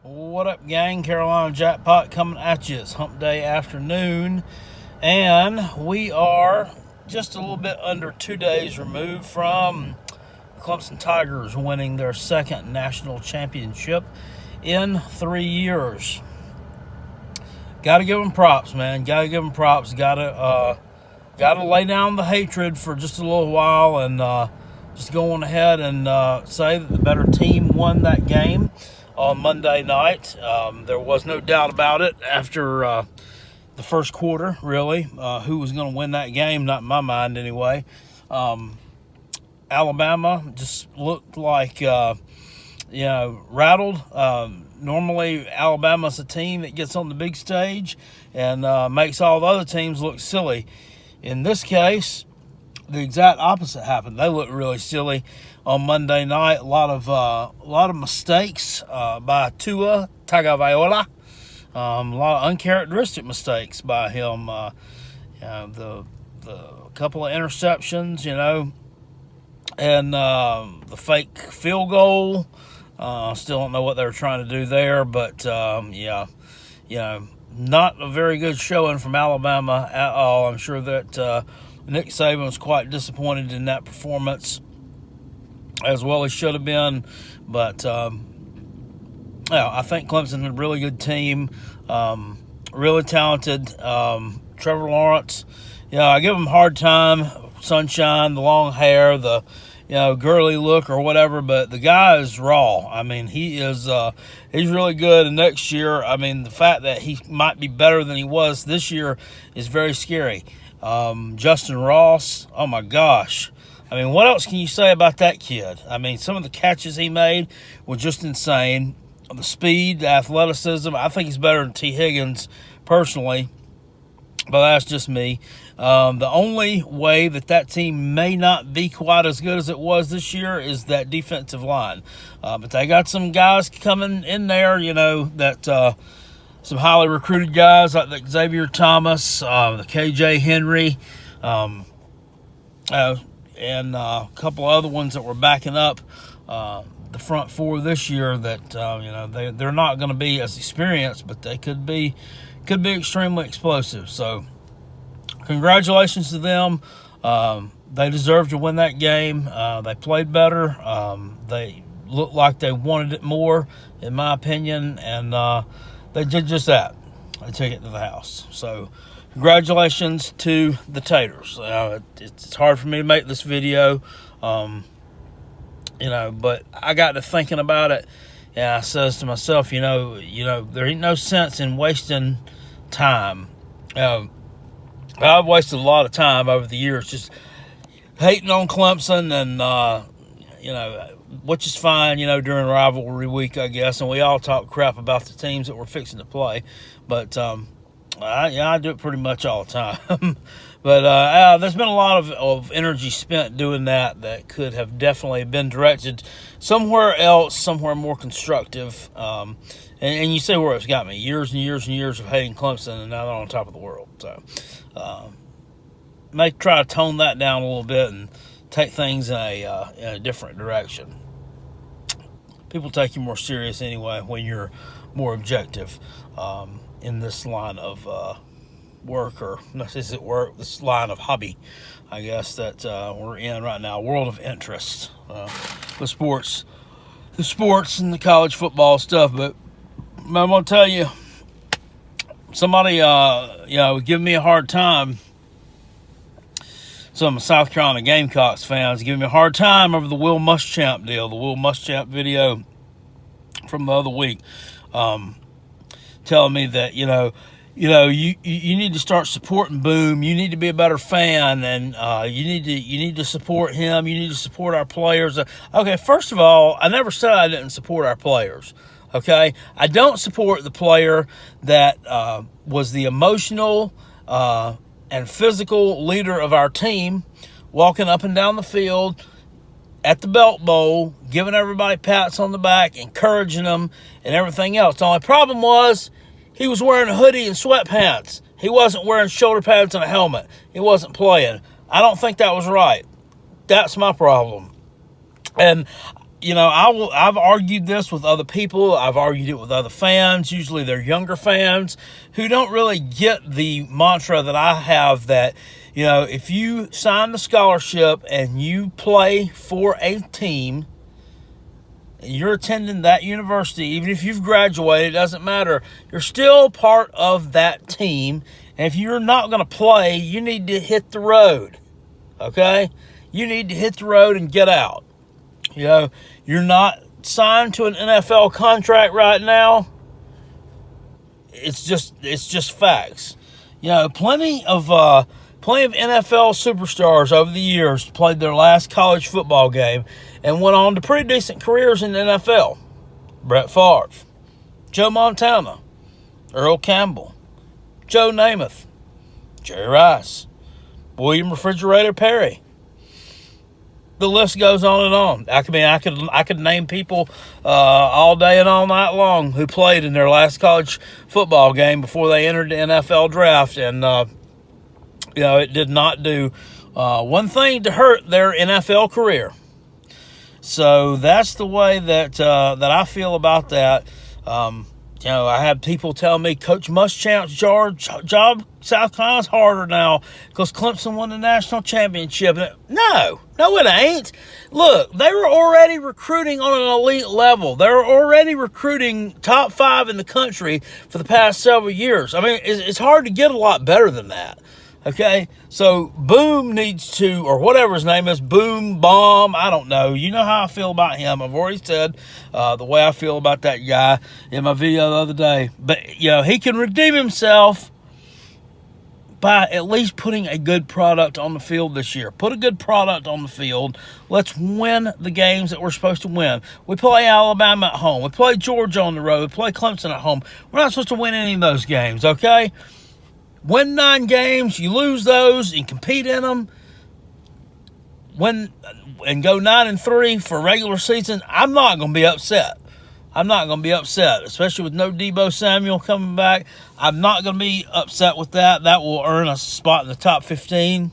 What up, gang? Carolina Jackpot coming at you. It's hump day afternoon, and we are just a little bit under 2 days removed from the Clemson Tigers winning their second national championship in 3 years. Got to give them props, man. Got to give them props. Got to lay down the hatred for just a little while and just go on ahead and say that the better team won that game on Monday night. There was no doubt about it after the first quarter, really, who was going to win that game, not in my mind anyway. Alabama just looked like, rattled. Normally, Alabama's a team that gets on the big stage and makes all the other teams look silly. In this case, the exact opposite happened. They looked really silly on Monday night. A lot of mistakes by Tua Tagovailoa. A lot of uncharacteristic mistakes by him. The couple of interceptions, and the fake field goal. Still don't know what they were trying to do there, but not a very good showing from Alabama at all. I'm sure that Nick Saban was quite disappointed in that performance, as well as should have been. But I think Clemson had a really good team, really talented. Trevor Lawrence, I give him a hard time. Sunshine, the long hair, the girly look or whatever, but the guy is raw. I mean, he's really good. And next year, the fact that he might be better than he was this year is very scary. Justin Ross, oh my gosh. What else can you say about that kid? Some of the catches he made were just insane. The speed, the athleticism, I think he's better than T. Higgins personally, but that's just me. The only way that team may not be quite as good as it was this year is that defensive line. But they got some guys coming in there, that some highly recruited guys like the Xavier Thomas, the KJ Henry, and a couple of other ones that were backing up the front four this year that, they're not going to be as experienced, but they could be extremely explosive. So congratulations to them. They deserved to win that game. They played better. They looked like they wanted it more, in my opinion, and they did just that. They took it to the house. So congratulations to the Taters. It's hard for me to make this video, but I got to thinking about it, and I says to myself, there ain't no sense in wasting time. I've wasted a lot of time over the years just hating on Clemson and, which is fine, during rivalry week, I guess. And we all talk crap about the teams that we're fixing to play. But, I do it pretty much all the time. But there's been a lot of energy spent doing that could have definitely been directed somewhere else, somewhere more constructive. And you see where it's got me. Years and years and years of hating Clemson, and now they're on top of the world. So, may try to tone that down a little bit and take things in a different direction. People take you more serious anyway when you're more objective in this line of work, or not is it work, this line of hobby, I guess, that we're in right now. World of interest, the sports and the college football stuff. But I'm gonna tell you, somebody giving me a hard time. Some South Carolina Gamecocks fans giving me a hard time over the Will Muschamp deal, the Will Muschamp video from the other week, telling me that you need to start supporting Boom. You need to be a better fan, and you need to support him. You need to support our players. Okay, first of all, I never said I didn't support our players. Okay, I don't support the player that was the emotional and physical leader of our team, walking up and down the field at the Belt Bowl, giving everybody pats on the back, encouraging them, and everything else. The only problem was he was wearing a hoodie and sweatpants. He wasn't wearing shoulder pads and a helmet. He wasn't playing. I don't think that was right. That's my problem. And I've argued this with other people. I've argued it with other fans. Usually they're younger fans who don't really get the mantra that I have that, if you sign the scholarship and you play for a team, you're attending that university, even if you've graduated, it doesn't matter. You're still part of that team. And if you're not going to play, you need to hit the road. Okay? You need to hit the road and get out. You're not signed to an NFL contract right now. It's just facts. Plenty of NFL superstars over the years played their last college football game and went on to pretty decent careers in the NFL. Brett Favre, Joe Montana, Earl Campbell, Joe Namath, Jerry Rice, William Refrigerator Perry. The list goes on and on. I could name people all day and all night long who played in their last college football game before they entered the NFL draft, and it did not do one thing to hurt their NFL career. So that's the way that I feel about that. I had people tell me Coach Muschamp's job South Carolina's harder now because Clemson won the national championship. No, it ain't. Look, they were already recruiting on an elite level. They were already recruiting top 5 in the country for the past several years. I mean, it's hard to get a lot better than that. Okay, so Boom needs to, or whatever his name is, Boom, Bomb, I don't know. You know how I feel about him. I've already said the way I feel about that guy in my video the other day. But, he can redeem himself by at least putting a good product on the field this year. Put a good product on the field. Let's win the games that we're supposed to win. We play Alabama at home. We play Georgia on the road. We play Clemson at home. We're not supposed to win any of those games, okay? Win 9 games, you lose those, and compete in them. Win and go 9-3 for regular season. I'm not going to be upset. Especially with no Deebo Samuel coming back. I'm not going to be upset with that. That will earn us a spot in the top 15,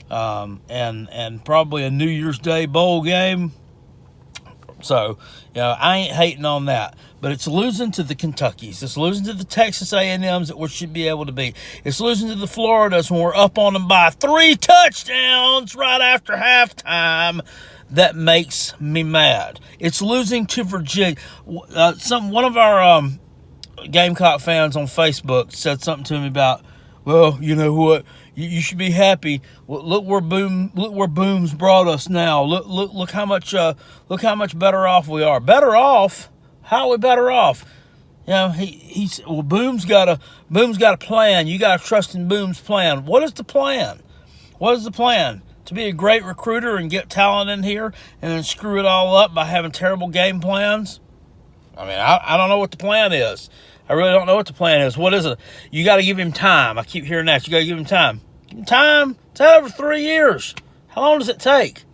and probably a New Year's Day bowl game. So, I ain't hating on that. But it's losing to the Kentuckys. It's losing to the Texas A&Ms that we should be able to beat. It's losing to the Floridas when we're up on them by 3 touchdowns right after halftime. That makes me mad. It's losing to Virginia. One of our Gamecock fans on Facebook said something to me about, well, you know what? You should be happy. Well, look where Boom's brought us now. Look how much better off we are. Better off? How are we better off? Boom's got a plan. You got to trust in Boom's plan. What is the plan? To be a great recruiter and get talent in here and then screw it all up by having terrible game plans? I mean, I don't know what the plan is. I really don't know what the plan is. What is it? You got to give him time. I keep hearing that. You got to give him time. Give him time? It's over 3 years. How long does it take?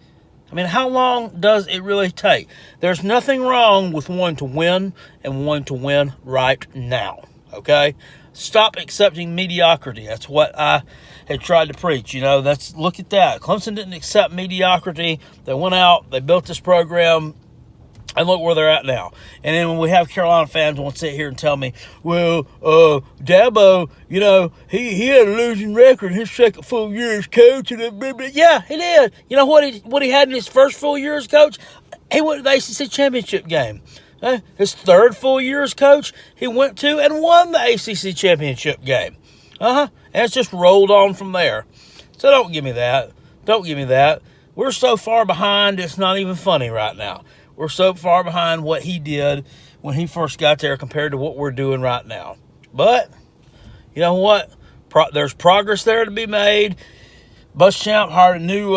I mean, how long does it really take? There's nothing wrong with wanting to win and wanting to win right now, okay? Stop accepting mediocrity. That's what I had tried to preach. Look at that. Clemson didn't accept mediocrity. They went out, they built this program, and look where they're at now. And then when we have Carolina fans want to sit here and tell me, well, Dabo, he had a losing record in his second full year as coach. Yeah, he did. You know what he had in his first full year as coach? He went to the ACC championship game. His third full year as coach, he went to and won the ACC championship game. And it's just rolled on from there. So don't give me that. We're so far behind, it's not even funny right now. We're so far behind what he did when he first got there compared to what we're doing right now. But, you know what? There's progress there to be made. Muschamp hired a new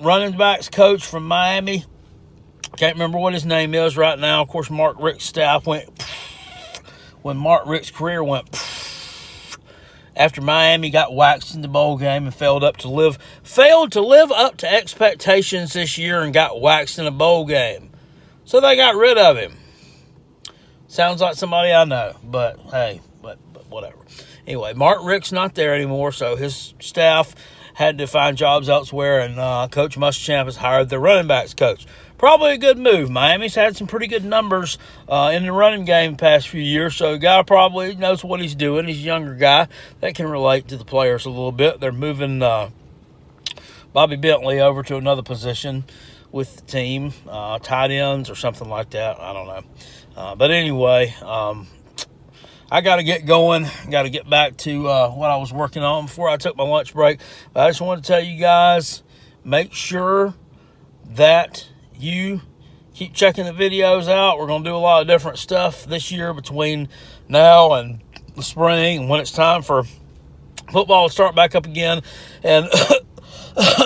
running backs coach from Miami. Can't remember what his name is right now. Of course, Mark Richt's staff went when Mark Richt's career went after Miami got waxed in the bowl game and failed to live up to expectations this year and got waxed in a bowl game. So they got rid of him. Sounds like somebody I know, but hey, but whatever. Anyway, Mark Richt's not there anymore, so his staff had to find jobs elsewhere, and Coach Muschamp has hired the running backs coach. probably a good move. Miami's had some pretty good numbers in the running game the past few years, so the guy probably knows what he's doing. He's a younger guy that can relate to the players a little bit. They're moving Bobby Bentley over to another position with the team, tight ends or something like that. I don't know. But anyway, I got to get going. Got to get back to what I was working on before I took my lunch break. But I just want to tell you guys, make sure that you keep checking the videos out. We're going to do a lot of different stuff this year between now and the spring and when it's time for football to start back up again. And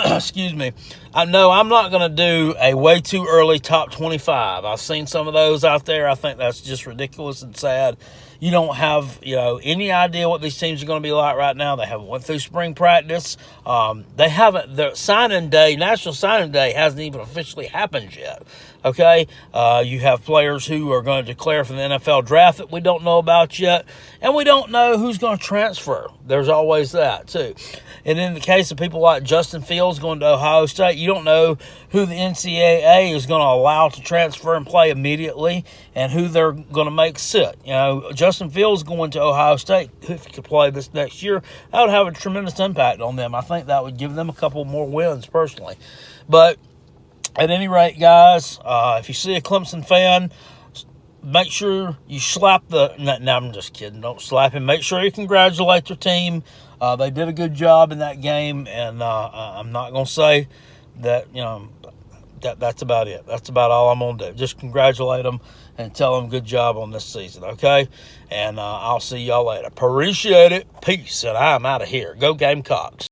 excuse me, I know I'm not going to do a way too early top 25. I've seen some of those out there. I think that's just ridiculous and sad. You don't have, any idea what these teams are going to be like right now. They haven't went through spring practice. They haven't. The signing day, National Signing Day, hasn't even officially happened yet. Okay, you have players who are going to declare for the NFL draft that we don't know about yet, and we don't know who's going to transfer. There's always that too. And in the case of people like Justin Fields going to Ohio State, you don't know who the NCAA is going to allow to transfer and play immediately and who they're going to make sit. Justin Fields going to Ohio State, if he could play this next year, that would have a tremendous impact on them. I think that would give them a couple more wins personally. But at any rate, guys, if you see a Clemson fan, make sure you slap the... No, I'm just kidding. Don't slap him. Make sure you congratulate your team. They did a good job in that game, and I'm not going to say that, that's about it. That's about all I'm going to do. Just congratulate them and tell them good job on this season, okay? And I'll see y'all later. Appreciate it. Peace, and I'm out of here. Go Gamecocks.